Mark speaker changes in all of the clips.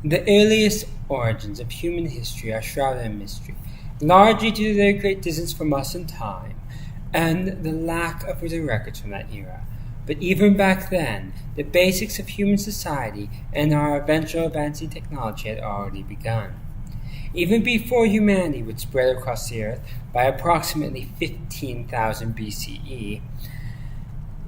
Speaker 1: The earliest origins of human history are shrouded in mystery, largely due to their great distance from us in time and the lack of written records from that era. But even back then, the basics of human society and our eventual advancing technology had already begun. Even before humanity would spread across the earth by approximately 15,000 BCE,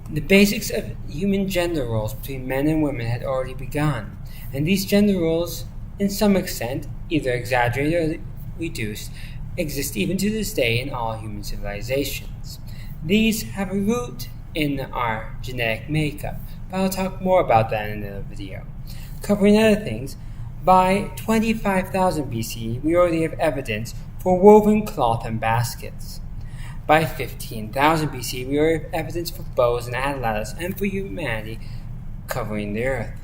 Speaker 1: the basics of human gender roles between men and women had already begun, and these gender roles, in some extent, either exaggerated or reduced, exist even to this day in all human civilizations. These have a root in our genetic makeup, but I'll talk more about that in another video. Covering other things, by 25,000 BCE, we already have evidence for woven cloth and baskets. By 15,000 BC, we already have evidence for bows and atlatls and for humanity covering the earth.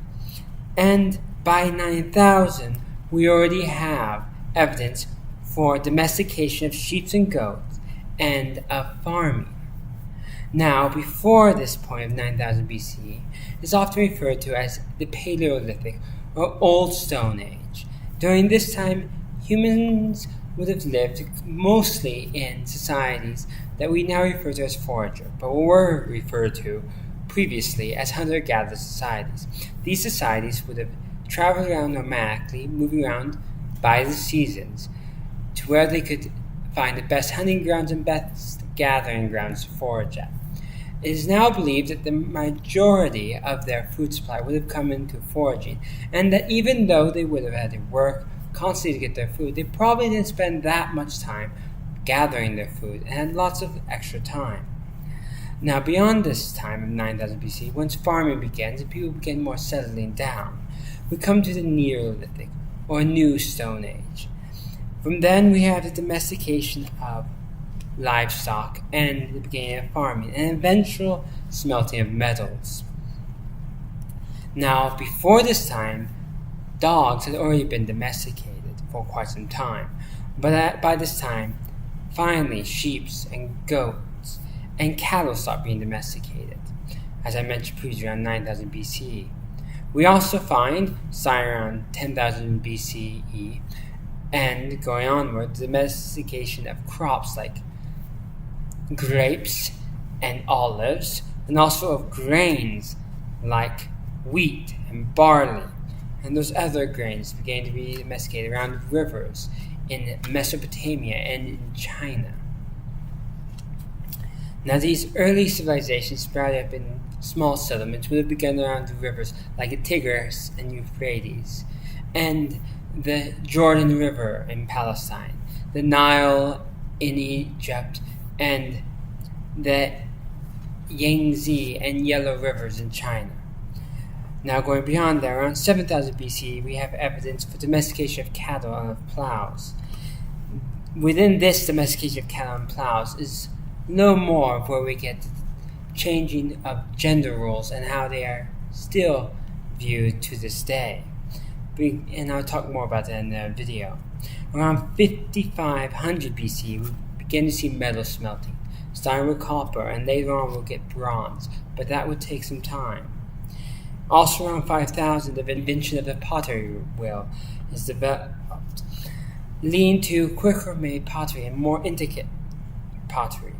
Speaker 1: And by 9,000, we already have evidence for domestication of sheep and goats and of farming. Now, before this point of 9,000 BCE, is often referred to as the Paleolithic or Old Stone Age. During this time, humans would have lived mostly in societies that we now refer to as forager, but were referred to previously as hunter-gatherer societies. These societies would have traveled around nomadically, moving around by the seasons to where they could find the best hunting grounds and best gathering grounds to forage at. It is now believed that the majority of their food supply would have come into foraging, and that even though they would have had to work constantly to get their food, they probably didn't spend that much time gathering their food and had lots of extra time. Now, beyond this time of 9000 BC, once farming begins and people begin more settling down, we come to the Neolithic, or New Stone Age. From then, we have the domestication of livestock and the beginning of farming and eventual smelting of metals. Now, before this time, dogs had already been domesticated for quite some time, but by this time, finally, sheep and goats and cattle stopped being domesticated, as I mentioned previously, around 9000 BCE. We also find, starting around 10,000 BCE and going onward, the domestication of crops like grapes and olives, and also of grains like wheat and barley, and those other grains began to be domesticated around rivers in Mesopotamia and in China. Now, these early civilizations sprouted up in small settlements would have begun around the rivers like the Tigris and Euphrates, and the Jordan River in Palestine, the Nile in Egypt, and the Yangtze and Yellow Rivers in China. Now, going beyond there, around 7000 BC, we have evidence for domestication of cattle and of plows. Within this domestication of cattle and plows is no more of where we get the changing of gender roles and how they are still viewed to this day. And I'll talk more about that in the video. Around 5500 BC, we begin to see metal smelting, starting with copper, and later on we'll get bronze, but that would take some time. Also around 5000, the invention of the pottery wheel is developed, leading to quicker made pottery and more intricate pottery,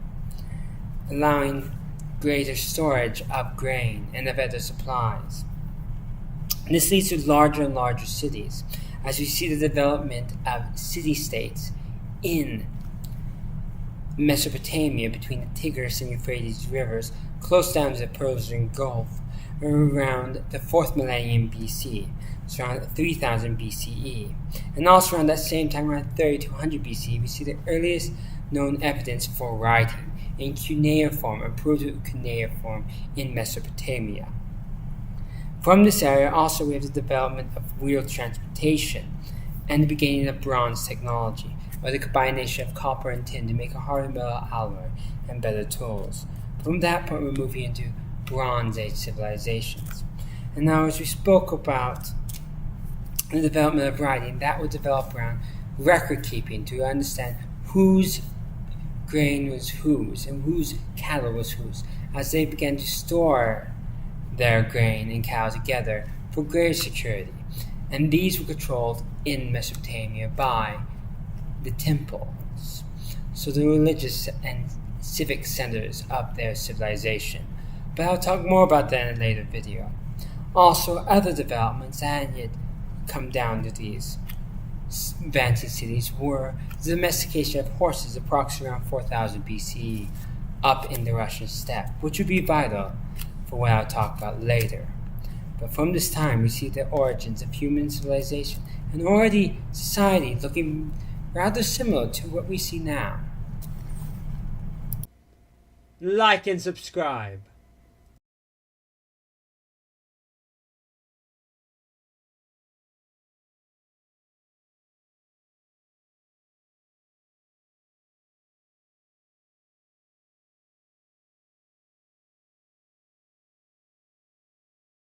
Speaker 1: allowing greater storage of grain and of other supplies. This leads to larger and larger cities, as we see the development of city-states in Mesopotamia between the Tigris and Euphrates rivers, close down to the Persian Gulf, around the 4th millennium BC, so around 3000 BCE. And also around that same time, around 3200 BC, we see the earliest known evidence for writing in cuneiform or proto-cuneiform in Mesopotamia. From this area, also we have the development of wheeled transportation and the beginning of bronze technology, or the combination of copper and tin to make a harder metal alloy and better tools. From that point, we're moving into Bronze Age civilizations. And now, as we spoke about the development of writing, that would develop around record keeping to understand whose grain was whose and whose cattle was whose, as they began to store their grain and cattle together for greater security. and these were controlled in Mesopotamia by the temples, so the religious and civic centers of their civilization. But I'll talk more about that in a later video. Also, other developments that hadn't yet come down to these advancing cities were the domestication of horses approximately around 4000 BCE up in the Russian steppe, which would be vital for what I'll talk about later. But from this time, we see the origins of human civilization and already society looking rather similar to what we see now. Like and subscribe.